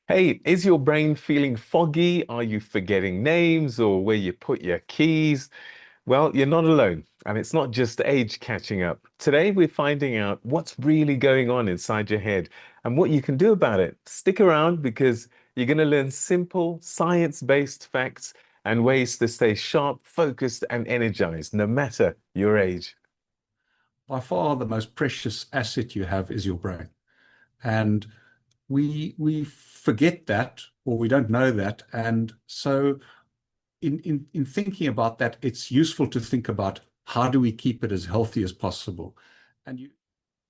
Hey, is your brain feeling foggy? Are you forgetting names or where you put your keys? Well, you're not alone, and it's not just age catching up. Today, we're finding out what's really going on inside your head and what you can do about it. Stick around because you're going to learn simple, science-based facts and ways to stay sharp, focused, and energized, no matter your age. By far the most precious asset you have is your brain. And we forget that, or we don't know that. And so in thinking about that, it's useful to think about how do we keep it as healthy as possible. And you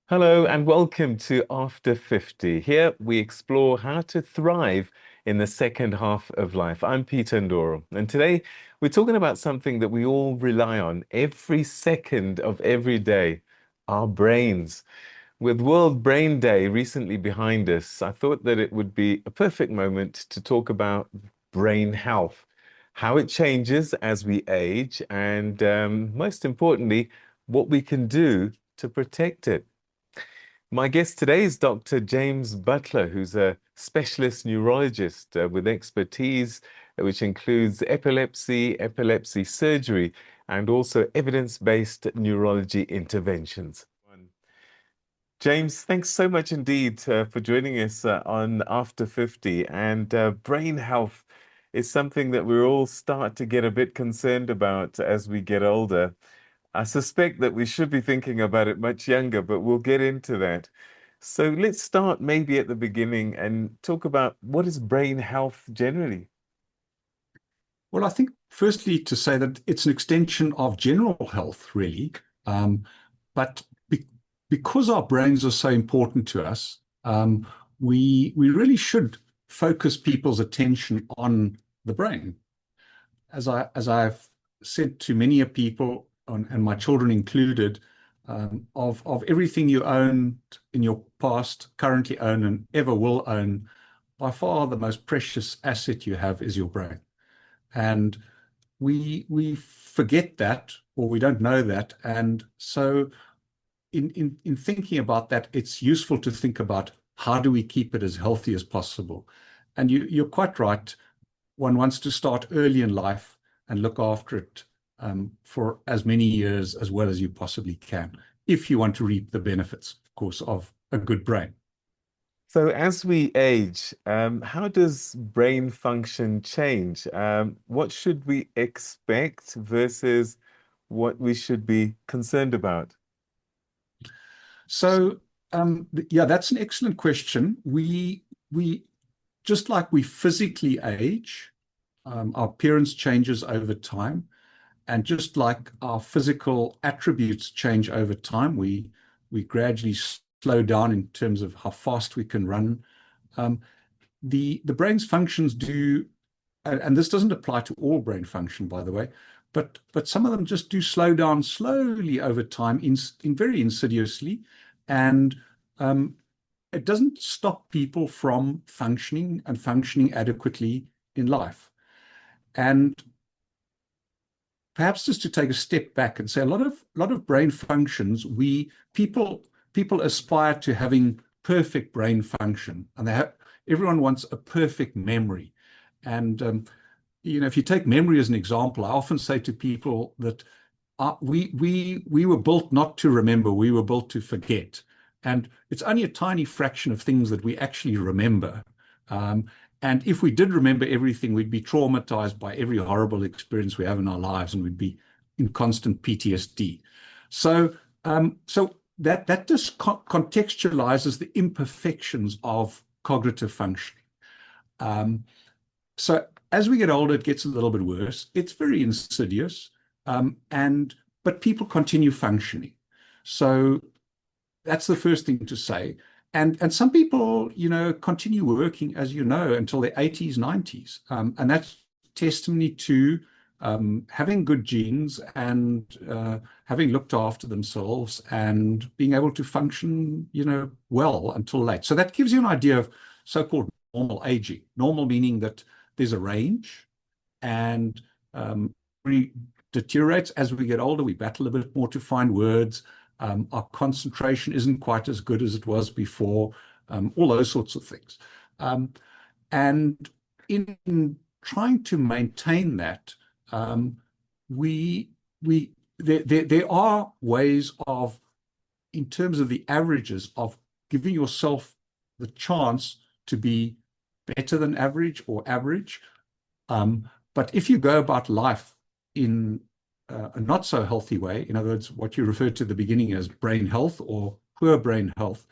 Hello and welcome to After 50. Here we explore how to thrive in the second half of life. I'm Peter Ndoro, and today we're talking about something that we all rely on every second of every day, our brains. With World Brain Day recently behind us, I thought that it would be a perfect moment to talk about brain health, how it changes as we age, and most importantly, what we can do to protect it. My guest today is Dr. James Butler, who's a specialist neurologist with expertise which includes epilepsy, epilepsy surgery, and also evidence-based neurology interventions. James, thanks so much indeed for joining us on After 50. And brain health is something that we all start to get a bit concerned about as we get older. I suspect that we should be thinking about it much younger, but we'll get into that. So let's start maybe at the beginning and talk about what is brain health generally. Well, I think firstly to say that it's an extension of general health, really. Um, but because our brains are so important to us, we really should focus people's attention on the brain. As I've said to many a people, and my children included, of everything you own in your past, currently own, and ever will own, by far the most precious asset you have is your brain. And we forget that, or we don't know that. And so in thinking about that, it's useful to think about how do we keep it as healthy as possible. And you're quite right. One wants to start early in life and look after it for as many years as well as you possibly can, if you want to reap the benefits, of course, of a good brain. So as we age, how does brain function change? What should we expect versus what we should be concerned about? So, yeah, that's an excellent question. We just like we physically age, our appearance changes over time, and just like our physical attributes change over time, we gradually slow down in terms of how fast we can run. Um, the brain's functions do, and this doesn't apply to all brain function, by the way, but some of them just do slow down slowly over time, in very insidiously, and um, it doesn't stop people from functioning and functioning adequately in life. And perhaps just to take a step back and say a lot of brain functions, we people aspire to having perfect brain function, and everyone wants a perfect memory. And if you take memory as an example, I often say to people that we were built not to remember, we were built to forget. And it's only a tiny fraction of things that we actually remember. Um, and if we did remember everything, we'd be traumatized by every horrible experience we have in our lives, and we'd be in constant PTSD. So that just contextualizes the imperfections of cognitive functioning. Um, so as we get older, it gets a little bit worse. It's very insidious, and but people continue functioning. So that's the first thing to say. And some people, continue working, as you know, until their 80s, 90s. And that's testimony to having good genes and having looked after themselves and being able to function, well until late. So that gives you an idea of so-called normal aging. Normal meaning that there's a range, and we deteriorates as we get older. We battle a bit more to find words. Our concentration isn't quite as good as it was before, all those sorts of things. Um, And in trying to maintain that, um, we we there are ways of, in terms of the averages, of giving yourself the chance to be better than average or average. But if you go about life in a not so healthy way, in other words, what you referred to at the beginning as brain health or poor brain health,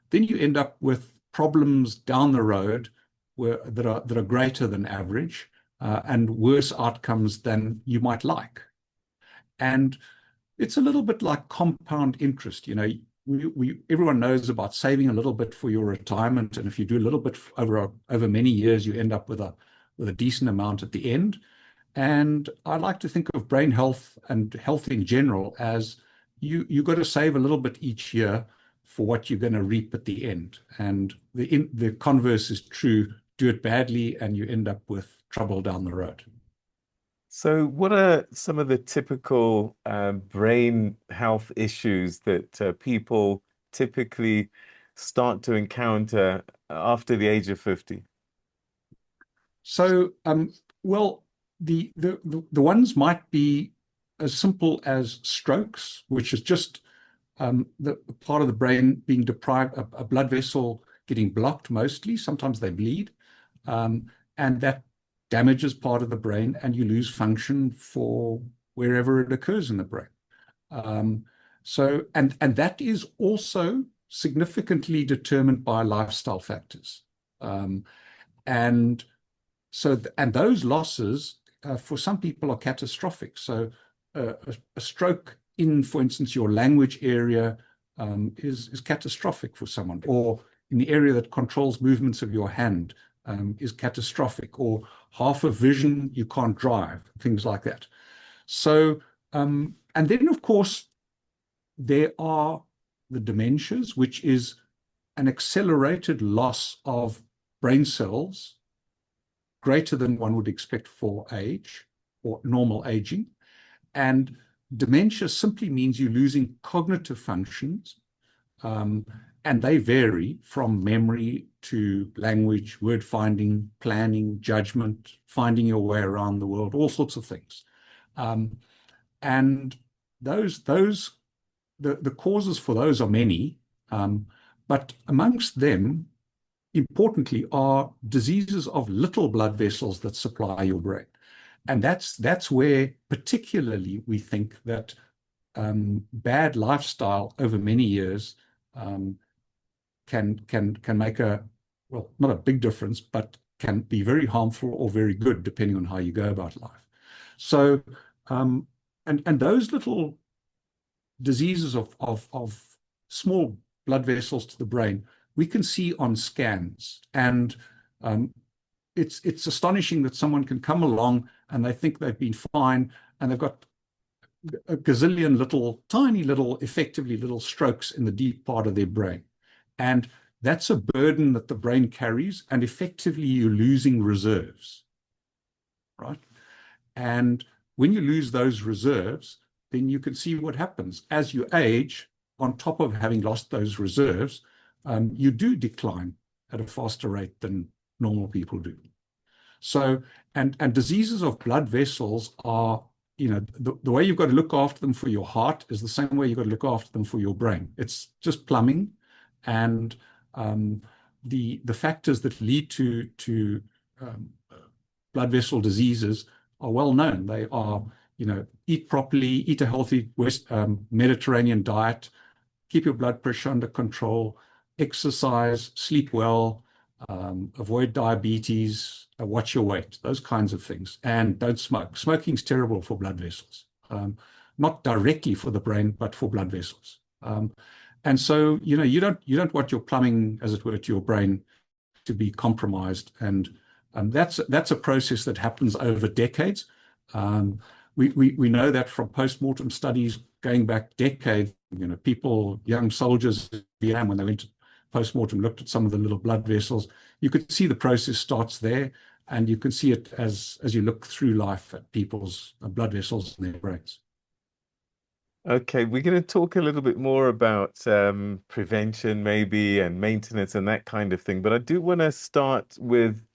then you end up with problems down the road that are greater than average, and worse outcomes than you might like. And it's a little bit like compound interest. Everyone knows about saving a little bit for your retirement, and if you do a little bit over many years, you end up with a decent amount at the end. And I like to think of brain health and health in general as you got to save a little bit each year for what you're going to reap at the end. And the converse is true. Do it badly, and you end up with trouble down the road. So, what are some of the typical brain health issues that people typically start to encounter after the age of 50? So, well, the ones might be as simple as strokes, which is just the part of the brain being deprived, a blood vessel getting blocked mostly. Sometimes they bleed, and that damages part of the brain, and you lose function for wherever it occurs in the brain. Um, and that is also significantly determined by lifestyle factors. Um, and and those losses for some people are catastrophic. So a stroke in, for instance, your language area is catastrophic for someone, or in the area that controls movements of your hand is catastrophic, or half of vision, you can't drive, things like that. So, and then of course, there are the dementias, which is an accelerated loss of brain cells greater than one would expect for age or normal aging. And dementia simply means you're losing cognitive functions, um, and they vary from memory to language, word finding, planning, judgment, finding your way around the world, all sorts of things. Um, and those the causes for those are many, but amongst them, importantly, are diseases of little blood vessels that supply your brain. And that's where particularly we think that bad lifestyle over many years um, can make well, not a big difference, but can be very harmful or very good depending on how you go about life. So um, and those little diseases of small blood vessels to the brain we can see on scans, and um, it's astonishing that someone can come along and they think they've been fine, and they've got a gazillion little, tiny little, effectively little strokes in the deep part of their brain. And that's a burden that the brain carries, and effectively you're losing reserves, right? And when you lose those reserves, then you can see what happens. As you age, on top of having lost those reserves, you do decline at a faster rate than normal people do. So, and diseases of blood vessels are, the way you've got to look after them for your heart is the same way you've got to look after them for your brain. It's just plumbing, and the factors that lead to um, blood vessel diseases are well known. They are, eat properly, eat a healthy Mediterranean diet, keep your blood pressure under control, exercise, sleep well, avoid diabetes, watch your weight, those kinds of things, and don't smoke. Smoking is terrible for blood vessels, not directly for the brain, but for blood vessels. And so, you don't want your plumbing, as it were, to your brain to be compromised, and that's a process that happens over decades. Um, we know that from post-mortem studies going back decades. People, young soldiers in Vietnam, when they went to post-mortem, looked at some of the little blood vessels. You could see the process starts there, and you can see it as you look through life at people's blood vessels in their brains. Okay, we're going to talk a little bit more about prevention, maybe, and maintenance and that kind of thing. But I do want to start with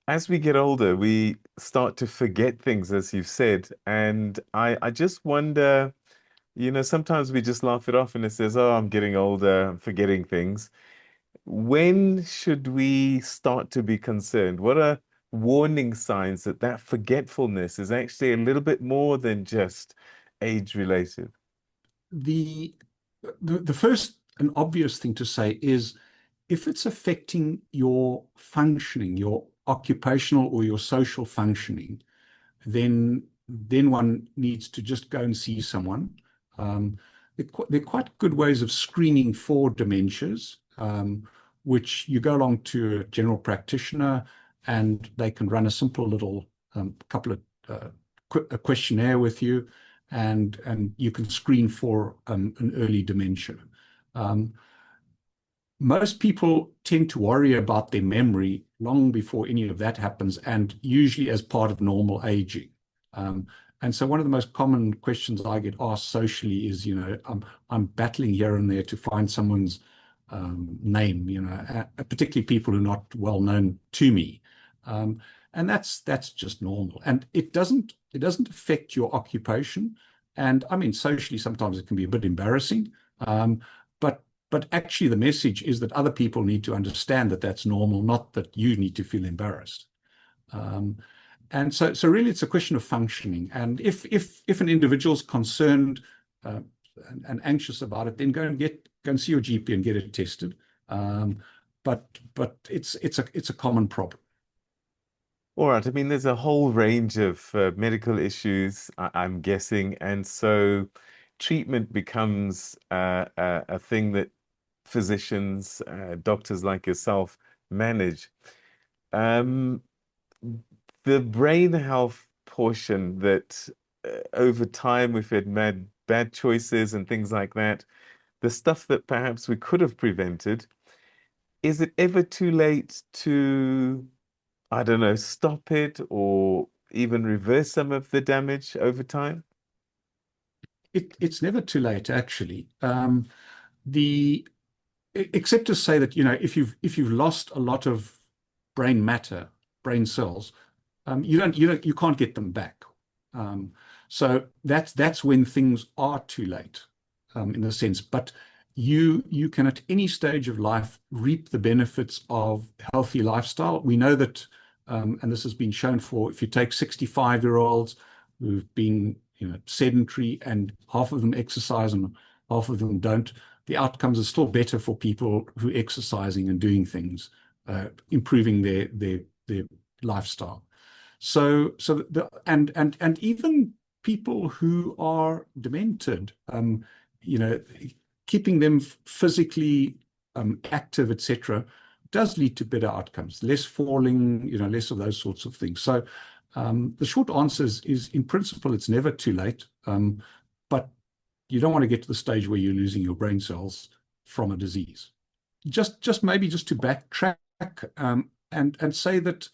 As we get older, we start to forget things, as you've said. And I just wonder, sometimes we just laugh it off and it says, oh, I'm getting older, I'm forgetting things. When should we start to be concerned? What are warning signs that that forgetfulness is actually a little bit more than just age related? The, the first and obvious thing to say is if it's affecting your functioning, your occupational or your social functioning, then one needs to just go and see someone. Um, they're quite good ways of screening for dementias, which you go along to a general practitioner and they can run a simple little couple of a questionnaire with you, and you can screen for an early dementia. Um, Most people tend to worry about their memory long before any of that happens, and usually as part of normal aging. Um, and so one of the most common questions I get asked socially is, I'm battling here and there to find someone's name, particularly people who are not well known to me. And that's just normal. And it doesn't affect your occupation. And I mean, socially, sometimes it can be a bit embarrassing. But but actually, the message is that other people need to understand that that's normal, not that you need to feel embarrassed. Um, and so really, it's a question of functioning. And if an individual's concerned uh, and anxious about it, then go and see your GP and get it tested. Um, but it's a common problem. All right. I mean, there's a whole range of medical issues, I'm guessing. And so treatment becomes a thing that physicians, doctors like yourself manage. Um, the brain health portion that over time we've had bad choices and things like that, the stuff that perhaps we could have prevented, is it ever too late to, I don't know, stop it or even reverse some of the damage over time? It's never too late, actually. The Except to say that, if you've lost a lot of brain matter, brain cells, you can't get them back. Um, so that's when things are too late, in a sense. But you can at any stage of life reap the benefits of healthy lifestyle. We know that, and this has been shown for if you take 65-year-olds who've been sedentary and half of them exercise and half of them don't, the outcomes are still better for people who are exercising and doing things, improving their lifestyle. And even people who are demented, you know, keeping them physically active, etc., does lead to better outcomes, less falling, less of those sorts of things. So the short answer is in principle, it's never too late, but you don't want to get to the stage where you're losing your brain cells from a disease. Just to backtrack, and say that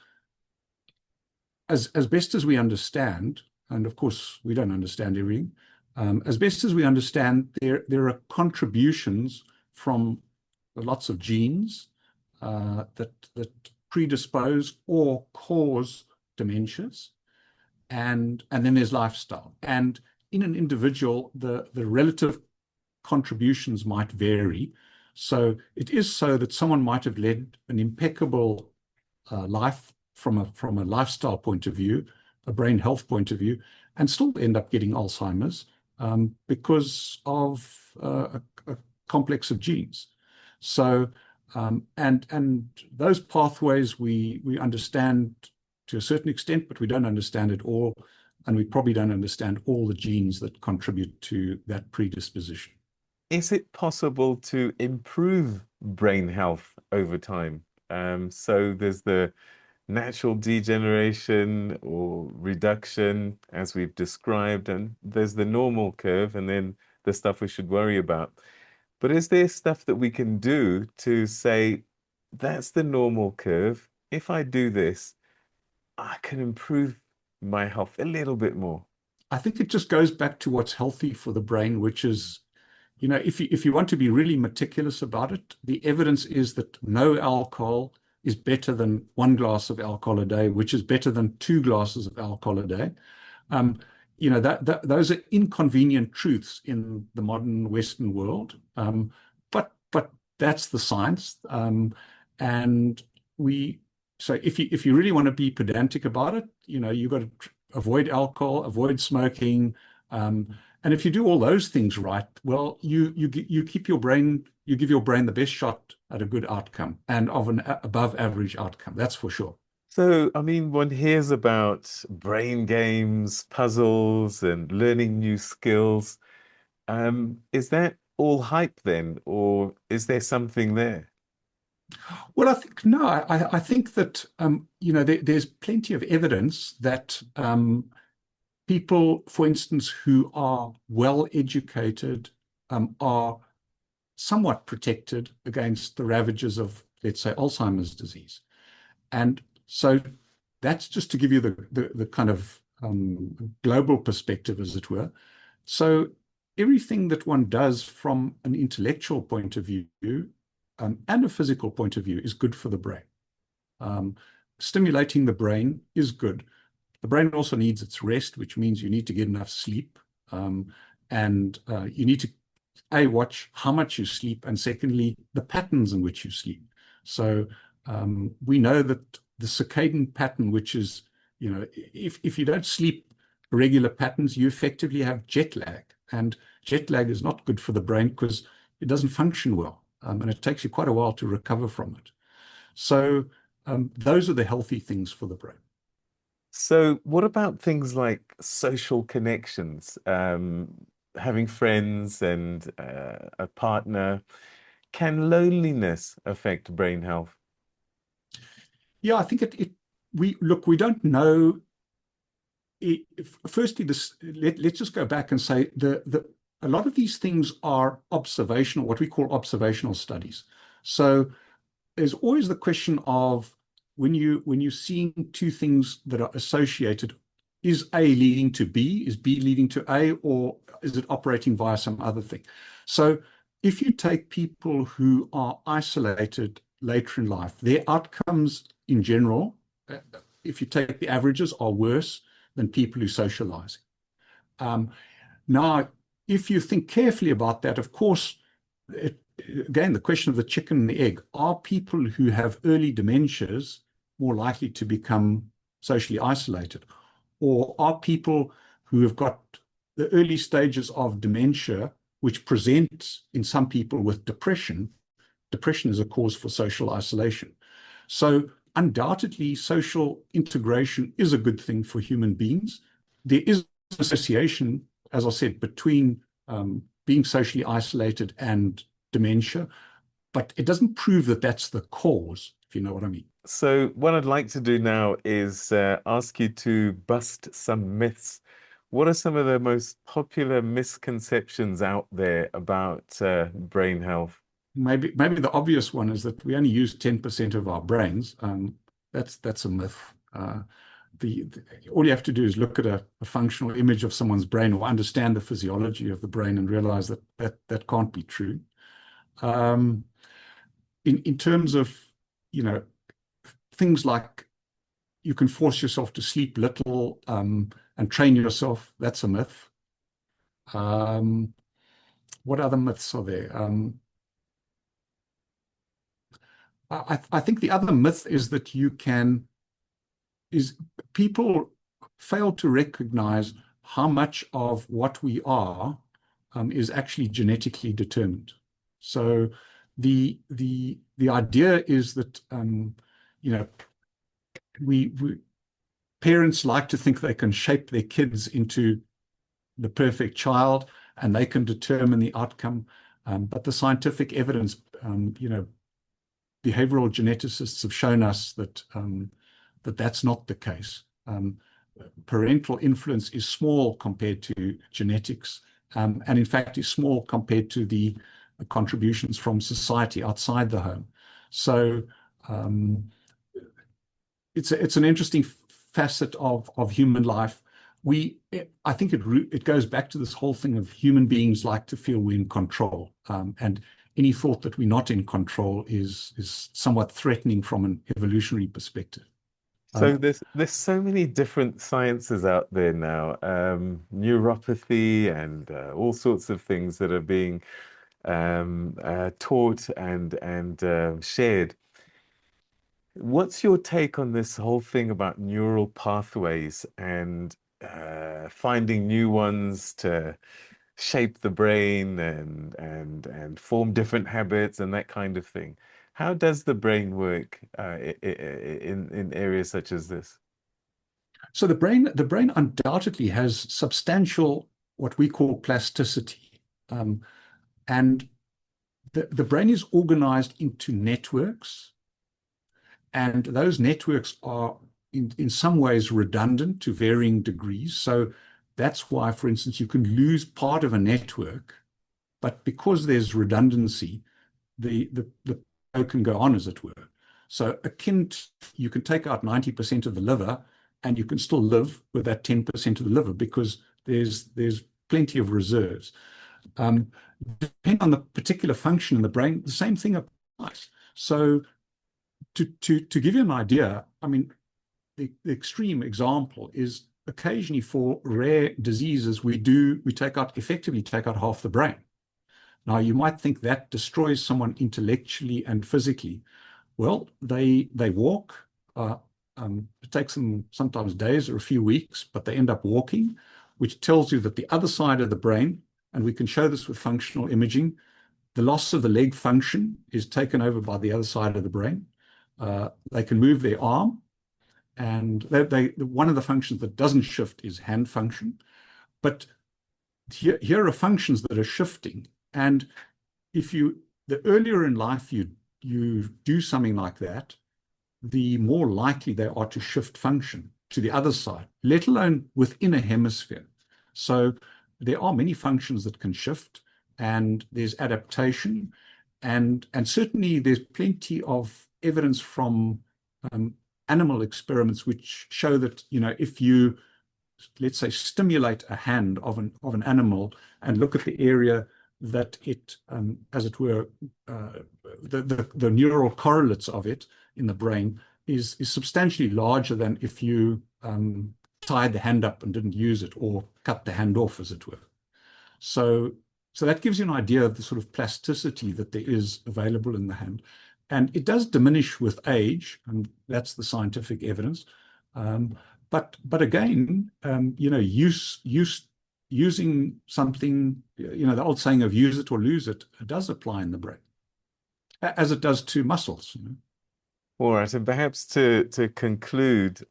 as best as we understand, and of course we don't understand everything, as best as we understand, there are contributions from lots of genes that predispose or cause dementias, and then there's lifestyle. And in an individual, the relative contributions might vary. So it is so that someone might have led an impeccable life from a lifestyle point of view, a brain health point of view, and still end up getting Alzheimer's because of a complex of genes. So and those pathways we understand to a certain extent, but we don't understand it all, and we probably don't understand all the genes that contribute to that predisposition. Is it possible to improve brain health over time? So there's the natural degeneration or reduction, as we've described, and there's the normal curve, and then the stuff we should worry about. But is there stuff that we can do to say, that's the normal curve? If I do this, I can improve my health a little bit more. I think it just goes back to what's healthy for the brain, which is, if you want to be really meticulous about it, the evidence is that no alcohol is better than 1 glass of alcohol a day, which is better than 2 glasses of alcohol a day. Um, those are inconvenient truths in the modern Western world, but that's the science. And we so if you really want to be pedantic about it, you've got to avoid alcohol, avoid smoking, and if you do all those things right, well, you keep your brain, you give your brain the best shot at a good outcome and of an above average outcome. That's for sure. So, I mean, one hears about brain games, puzzles, and learning new skills. Is that all hype then, or is there something there? Well, I think no, I think that there's plenty of evidence that people, for instance, who are well educated, are somewhat protected against the ravages of, let's say, Alzheimer's disease. And so that's just to give you the kind of global perspective, as it were. So everything that one does from an intellectual point of view and a physical point of view is good for the brain. Um, Stimulating the brain is good. The brain also needs its rest, which means you need to get enough sleep. And you need to, A, watch how much you sleep, and secondly, the patterns in which you sleep. So we know that the circadian pattern, which is, if you don't sleep regular patterns, you effectively have jet lag. And jet lag is not good for the brain because it doesn't function well. And it takes you quite a while to recover from it. So those are the healthy things for the brain. So, what about things like social connections, having friends and a partner? Can loneliness affect brain health? Yeah, I think we don't know. Firstly, let's just go back and say a lot of these things are observational, what we call observational studies. So there's always the question of when you're seeing two things that are associated, is A leading to B, is B leading to A, or is it operating via some other thing? So if you take people who are isolated later in life, their outcomes in general, if you take the averages, are worse than people who socialize. Um, Now, if you think carefully about that, of course, it, again, the question of the chicken and the egg, are people who have early dementias more likely to become socially isolated? Or are people who have got the early stages of dementia, which present in some people with depression, depression is a cause for social isolation. So undoubtedly, social integration is a good thing for human beings. There is an association, as I said, between being socially isolated and dementia, but it doesn't prove that that's the cause, if you know what I mean. So, what I'd like to do now is ask you to bust some myths. What are some of the most popular misconceptions out there about brain health? Maybe the obvious one is that we only use 10% of our brains. That's a myth. All you have to do is look at a functional image of someone's brain or understand the physiology of the brain and realize that can't be true. Um, in terms of, you know, things like you can force yourself to sleep little and train yourself, that's a myth. Um, what other myths are there? I think the other myth is that is people fail to recognize how much of what we are is actually genetically determined. So the idea is that you know we parents like to think they can shape their kids into the perfect child and they can determine the outcome. But the scientific evidence, behavioral geneticists have shown us that that's not the case. Parental influence is small compared to genetics, and in fact is small compared to the contributions from society outside the home. So um, it's an interesting facet of human life. I think it goes back to this whole thing of human beings like to feel we're in control, and any thought that we're not in control is somewhat threatening from an evolutionary perspective. So there's so many different sciences out there now, neuropathy and all sorts of things that are being taught and shared. What's your take on this whole thing about neural pathways and finding new ones to shape the brain and form different habits and that kind of thing? How does the brain work in areas such as this? So the brain undoubtedly has substantial what we call plasticity. And the brain is organized into networks, and those networks are in some ways redundant to varying degrees. So that's why, for instance, you can lose part of a network, but because there's redundancy, the flow can go on, as it were. So akin to, you can take out 90% of the liver and you can still live with that 10% of the liver because there's plenty of reserves. Um, Depending on the particular function in the brain, the same thing applies. So to give you an idea, I mean, the extreme example is occasionally for rare diseases, we effectively take out half the brain. Now, you might think that destroys someone intellectually and physically. Well, they walk. It takes them sometimes days or a few weeks, but they end up walking, which tells you that the other side of the brain, and we can show this with functional imaging, the loss of the leg function is taken over by the other side of the brain. They can move their arm, and one of the functions that doesn't shift is hand function. But here are functions that are shifting, and if you the earlier in life you do something like that, the more likely they are to shift function to the other side, let alone within a hemisphere. So there are many functions that can shift, and there's adaptation, and certainly there's plenty of evidence from um, animal experiments which show that, if you, let's say, stimulate a hand of an animal and look at the area that it, as it were, the neural correlates of it in the brain is substantially larger than if you tied the hand up and didn't use it, or cut the hand off, as it were. So, so that gives you an idea of the sort of plasticity that there is available in the hand. And it does diminish with age, and that's the scientific evidence. But again, using something, the old saying of use it or lose it, does apply in the brain, as it does to muscles. All right, and perhaps to conclude,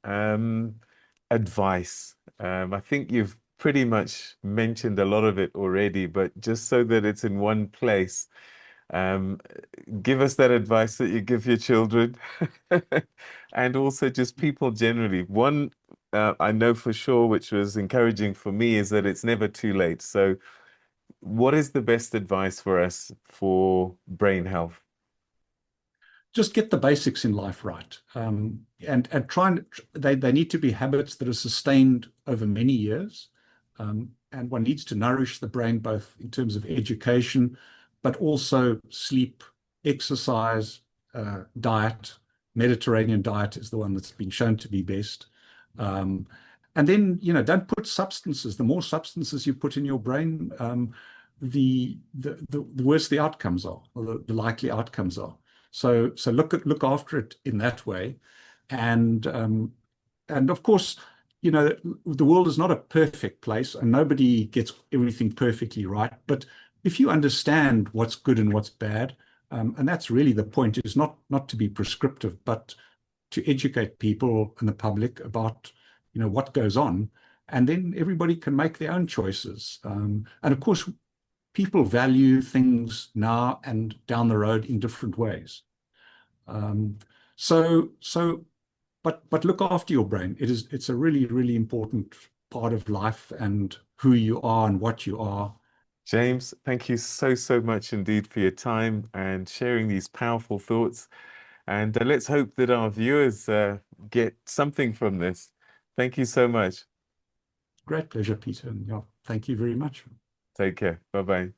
advice. I think you've pretty much mentioned a lot of it already, but just so that it's in one place, um, give us that advice that you give your children, and also just people generally. One, I know for sure, which was encouraging for me, is that it's never too late. So, what is the best advice for us for brain health? Just get the basics in life right, and try and they need to be habits that are sustained over many years. And one needs to nourish the brain both in terms of education, but also sleep, exercise, diet. Mediterranean diet is the one that's been shown to be best. Um, and then, don't put substances. The more substances you put in your brain, the worse the outcomes are, or the likely outcomes are. So look after it in that way, and of course, the world is not a perfect place, and nobody gets everything perfectly right. But if you understand what's good and what's bad, and that's really the point, is not to be prescriptive, but to educate people and the public about what goes on, and then everybody can make their own choices. And of course, people value things now and down the road in different ways. Um, so, but look after your brain. It's a really, really important part of life and who you are and what you are. James, thank you so much indeed for your time and sharing these powerful thoughts. And let's hope that our viewers get something from this. Thank you so much. Great pleasure, Peter. And yeah, thank you very much. Take care. Bye bye.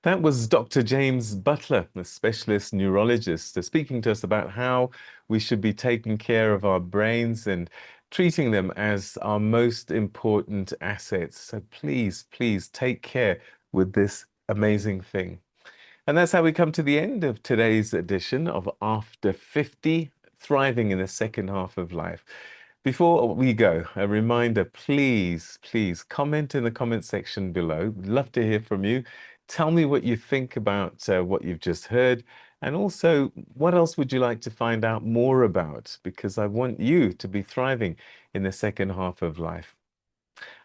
That was Dr. James Butler, a specialist neurologist, speaking to us about how we should be taking care of our brains and treating them as our most important assets. So please, please take care with this amazing thing. And that's how we come to the end of today's edition of After 50, Thriving in the Second Half of Life. Before we go, a reminder, please, please comment in the comment section below. We'd love to hear from you. Tell me what you think about what you've just heard. And also, what else would you like to find out more about? Because I want you to be thriving in the second half of life.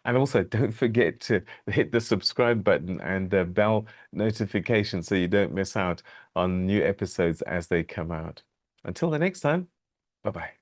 And also, don't forget to hit the subscribe button and the bell notification so you don't miss out on new episodes as they come out. Until the next time, bye-bye.